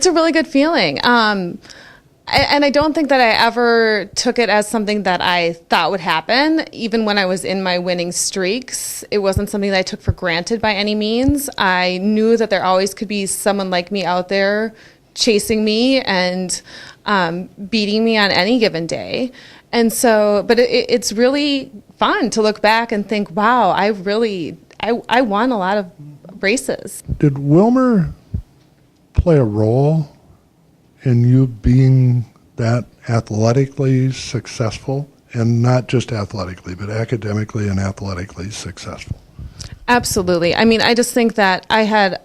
It's a really good feeling. And I don't think that I ever took it as something that I thought would happen. Even when I was in my winning streaks, it wasn't something that I took for granted by any means. I knew that there always could be someone like me out there chasing me and beating me on any given day. And so, but it's really fun to look back and think, wow, I won a lot of races. Did Willmar play a role in you being that athletically successful, and not just athletically, but academically and athletically successful? Absolutely. I mean, I just think that I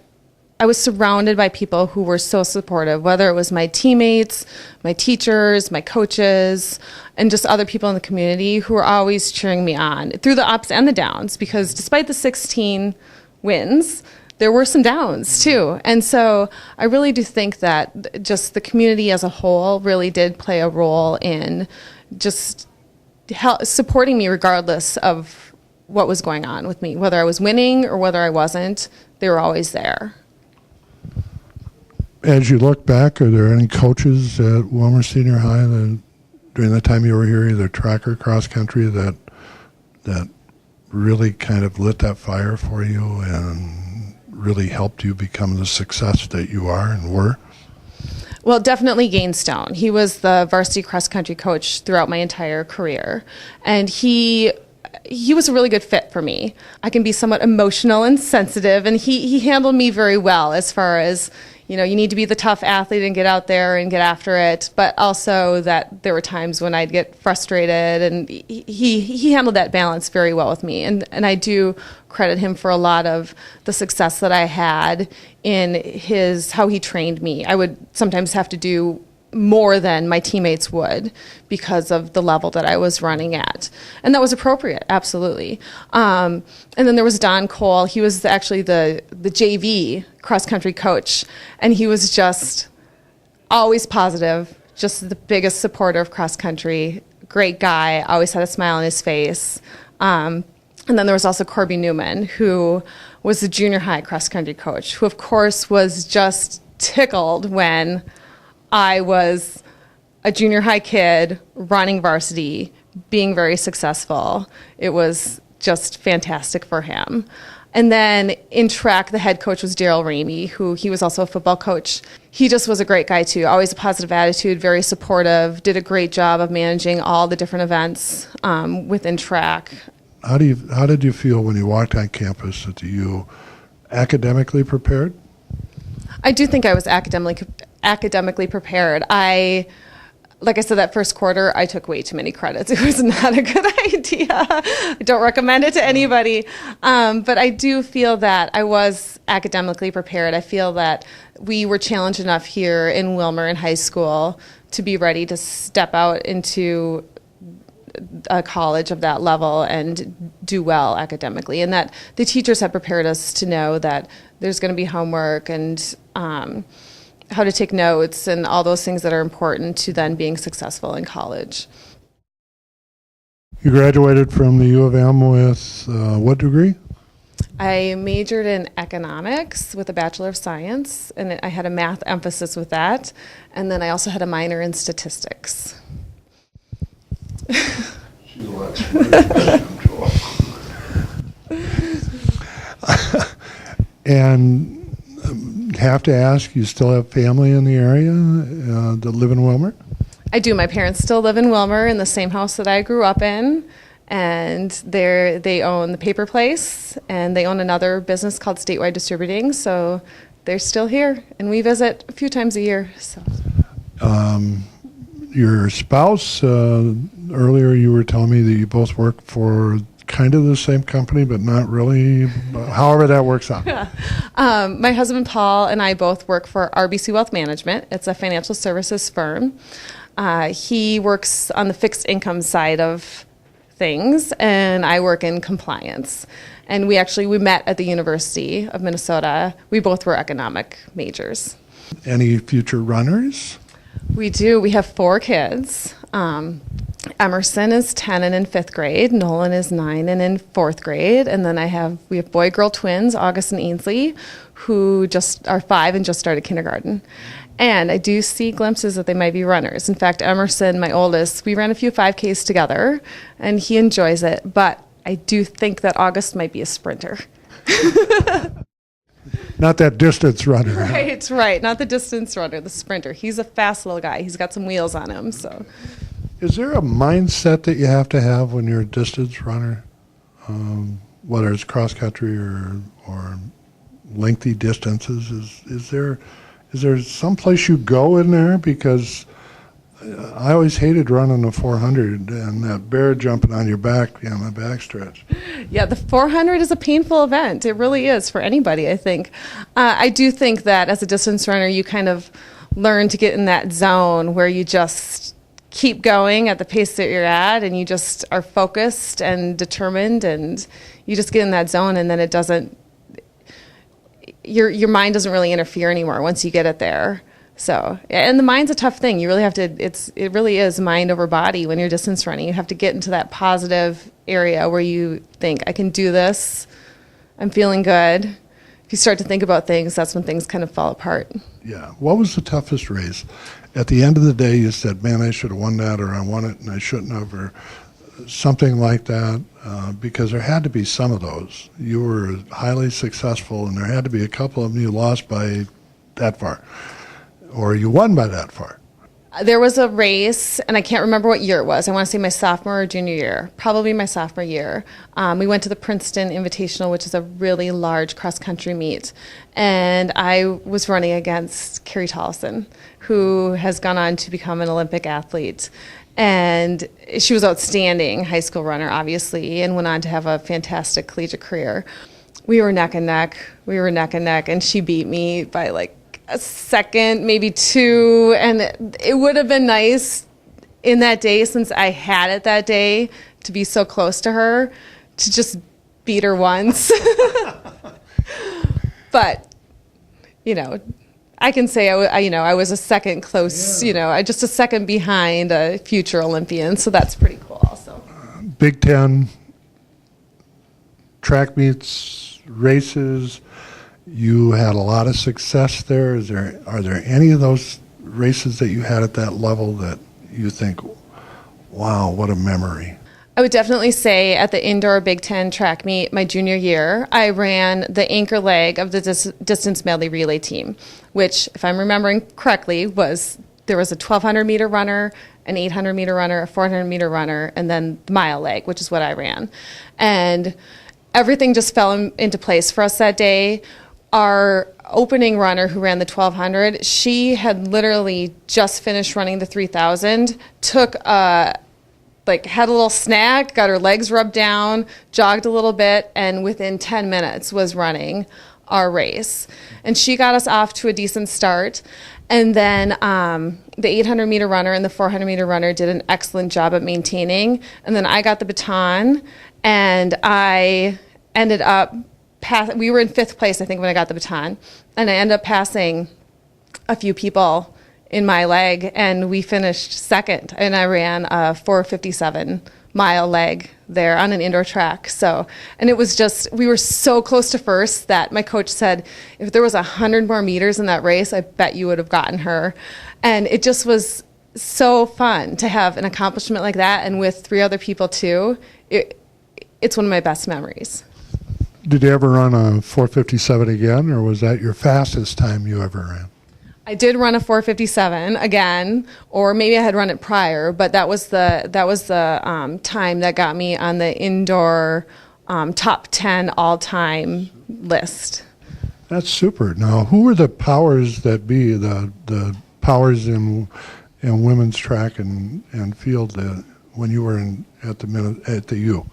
was surrounded by people who were so supportive, whether it was my teammates, my teachers, my coaches, and just other people in the community who were always cheering me on through the ups and the downs, because despite the 16 wins, there were some downs too. And so I really do think that just the community as a whole really did play a role in just supporting me regardless of what was going on with me. Whether I was winning or whether I wasn't, they were always there. As you look back, are there any coaches at Willmar Senior High that, during the time you were here, either track or cross country, that really kind of lit that fire for you and really helped you become the success that you are and were? Well, definitely Gainstone. He was the varsity cross-country coach throughout my entire career. And he was a really good fit for me. I can be somewhat emotional and sensitive, and he handled me very well as far as, you need to be the tough athlete and get out there and get after it, but also that there were times when I'd get frustrated, and he handled that balance very well with me. And I do credit him for a lot of the success that I had in how he trained me. I would sometimes have to do more than my teammates would because of the level that I was running at. And that was appropriate, absolutely. And then there was Don Cole. He was actually the JV cross-country coach, and he was just always positive, just the biggest supporter of cross-country, great guy, always had a smile on his face. And then there was also Corby Newman, who was the junior high cross-country coach, who of course was just tickled when I was a junior high kid running varsity, being very successful. It was just fantastic for him. And then in track, the head coach was Daryl Ramey, he was also a football coach. He just was a great guy too, always a positive attitude, very supportive, did a great job of managing all the different events within track. How did you feel when you walked on campus? That you academically prepared? I do think I was academically prepared. Like I said, that first quarter, I took way too many credits. It was not a good idea. I don't recommend it to anybody. But I do feel that I was academically prepared. I feel that we were challenged enough here in Willmar in high school to be ready to step out into a college of that level and do well academically, and that the teachers had prepared us to know that there's going to be homework and how to take notes and all those things that are important to then being successful in college. You graduated from the U of M with what degree? I majored in economics with a Bachelor of Science, and I had a math emphasis with that, and then I also had a minor in statistics. She's a lot smarter than Joel. And have to ask, you still have family in the area that live in Willmar? I do. My parents still live in Willmar in the same house that I grew up in, and they own the paper place, and they own another business called Statewide Distributing, so they're still here, and we visit a few times a year. So. Your spouse, earlier you were telling me that you both work for kind of the same company, but not really, however that works out. My husband Paul and I both work for RBC Wealth Management. It's a financial services firm. He works on the fixed income side of things, and I work in compliance. And we met at the University of Minnesota. We both were economic majors. Any future runners? We do. We have 4 kids. Emerson is 10 and in 5th grade. Nolan is 9 and in 4th grade. And then we have boy-girl twins, August and Ainsley, who just are 5 and just started kindergarten. And I do see glimpses that they might be runners. In fact, Emerson, my oldest, we ran a few 5Ks together, and he enjoys it. But I do think that August might be a sprinter. Not that distance runner. Right. Not the distance runner, the sprinter. He's a fast little guy. He's got some wheels on him. So, is there a mindset that you have to have when you're a distance runner, whether it's cross country or lengthy distances? Is there some place you go in there? Because I always hated running the 400 and that bear jumping on your back, my back stretch. Yeah, the 400 is a painful event. It really is for anybody, I think. I do think that as a distance runner, you kind of learn to get in that zone where you just keep going at the pace that you're at, and you just are focused and determined, and you just get in that zone, and then it doesn't, your mind doesn't really interfere anymore once you get it there. So, and the mind's a tough thing. You really have to, it really is mind over body when you're distance running. You have to get into that positive area where you think, I can do this, I'm feeling good. If you start to think about things, that's when things kind of fall apart. Yeah. What was the toughest race? At the end of the day, you said, man, I should have won that, or I won it and I shouldn't have, or something like that, because there had to be some of those. You were highly successful, and there had to be a couple of them you lost by that far, or you won by that far. There was a race, and I can't remember what year it was. I want to say my sophomore or junior year, probably my sophomore year. We went to the Princeton Invitational, which is a really large cross-country meet, and I was running against Carrie Tollison, who has gone on to become an Olympic athlete. And she was outstanding high school runner, obviously, and went on to have a fantastic collegiate career. We were neck and neck. And she beat me by like a second, maybe 2. And it would have been nice in that day, since I had it that day, to be so close to her, to just beat her once. But, I can say I was a second close, just a second behind a future Olympian, so that's pretty cool also. Big Ten track meets, races, you had a lot of success there. Are there any of those races that you had at that level that you think, wow, what a memory? I would definitely say at the indoor Big Ten track meet my junior year, I ran the anchor leg of the distance medley relay team, which, if I'm remembering correctly, there was a 1,200 meter runner, an 800 meter runner, a 400 meter runner, and then the mile leg, which is what I ran. And everything just fell into place for us that day. Our opening runner, who ran the 1,200, she had literally just finished running the 3,000, had a little snack, got her legs rubbed down, jogged a little bit, and within 10 minutes was running our race. And she got us off to a decent start. And then the 800 meter runner and the 400 meter runner did an excellent job at maintaining. And then I got the baton, and I ended up we were in 5th place, I think, when I got the baton. And I ended up passing a few people in my leg, and we finished second, and I ran a 4:57 mile leg there on an indoor track. So, and it was just, we were so close to first that my coach said, if there was 100 more meters in that race, I bet you would have gotten her. And it just was so fun to have an accomplishment like that, and with 3 other people too. It's one of my best memories. Did you ever run a 4:57 again, or was that your fastest time you ever ran? I did run a 4:57 again, or maybe I had run it prior, but that was the time that got me on the indoor top 10 all-time list. That's super. Now, who were the powers that be, the powers in women's track and field when you were at the U?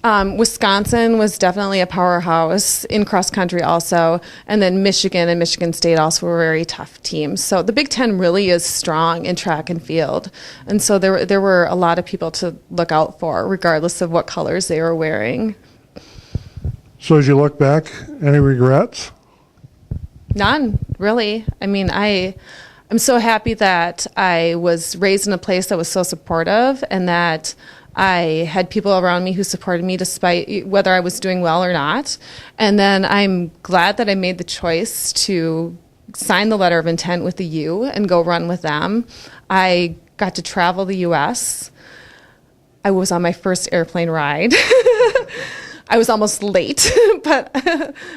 Wisconsin was definitely a powerhouse in cross country also, and then Michigan and Michigan State also were very tough teams. So the Big Ten really is strong in track and field, and so there were a lot of people to look out for, regardless of what colors they were wearing. So as you look back, any regrets? None, really. I mean, I'm so happy that I was raised in a place that was so supportive, and that I had people around me who supported me despite whether I was doing well or not. And then I'm glad that I made the choice to sign the letter of intent with the U and go run with them. I got to travel the U.S. I was on my first airplane ride. I was almost late, but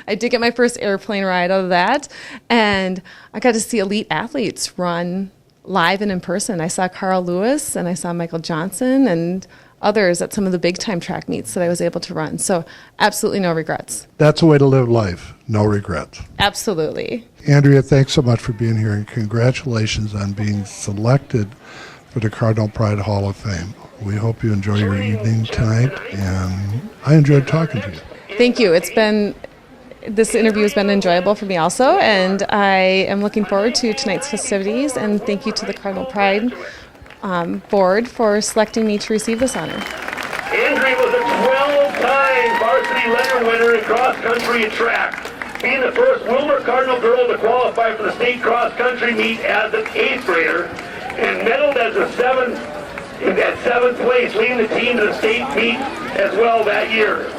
I did get my first airplane ride out of that. And I got to see elite athletes run live and in person. I saw Carl Lewis and I saw Michael Johnson and others at some of the big time track meets that I was able to run. So absolutely no regrets. That's a way to live life. No regrets. Absolutely. Andrea, thanks so much for being here, and congratulations on being selected for the Cardinal Pride Hall of Fame. We hope you enjoy your evening tonight, and I enjoyed talking to you. Thank you. This interview has been enjoyable for me also, and I am looking forward to tonight's festivities, and thank you to the Cardinal Pride board for selecting me to receive this honor. Andrea was a 12-time varsity letter winner in cross-country and track, being the first Willmar Cardinal girl to qualify for the state cross-country meet as an 8th grader, and medaled as a 7th place, leading the team to the state meet as well that year.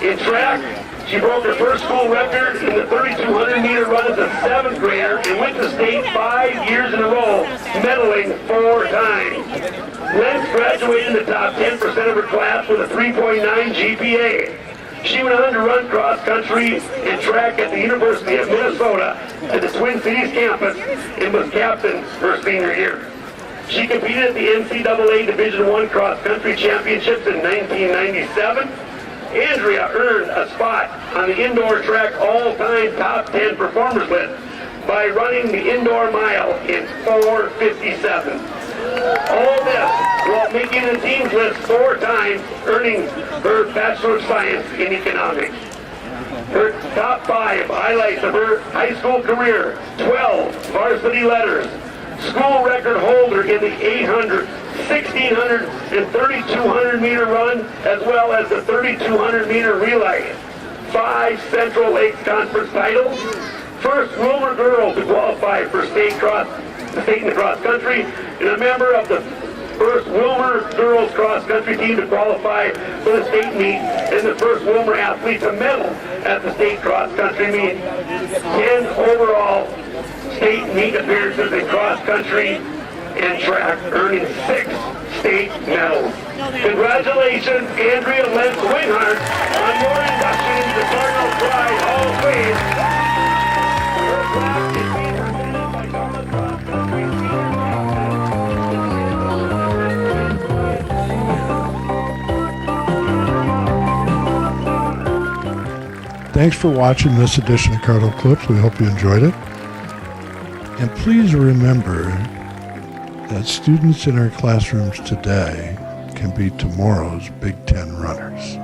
In track, she broke her first school record in the 3,200-meter run as a 7th grader and went to state 5 years in a row, medaling 4 times. Lentz graduated in the top 10% of her class with a 3.9 GPA. She went on to run cross-country and track at the University of Minnesota at the Twin Cities campus and was captain her senior year. She competed at the NCAA Division I cross-country championships in 1997. Andrea earned a spot on the indoor track all-time top 10 performers list by running the indoor mile in 4:57. All this while making the team's list 4 times, earning her Bachelor of Science in Economics. Her top 5 highlights of her high school career: 12 varsity letters, school record holder in the 800, 1,600, and 3,200 meter run, as well as the 3,200 meter relay. 5 Central Lakes Conference titles. First Willmar girl to qualify for state in the cross country, and a member of the first Willmar girls cross country team to qualify for the state meet, and the first Willmar athlete to medal at the state cross country meet. 10 overall state meet appearances in cross country and track, earning 6 state medals. Congratulations, Andrea Lentz Winghart, on your induction into the Cardinal Pride Hall of Fame. Thanks for watching this edition of Cardinal Clips. We hope you enjoyed it. And please remember that students in our classrooms today can be tomorrow's Big Ten runners.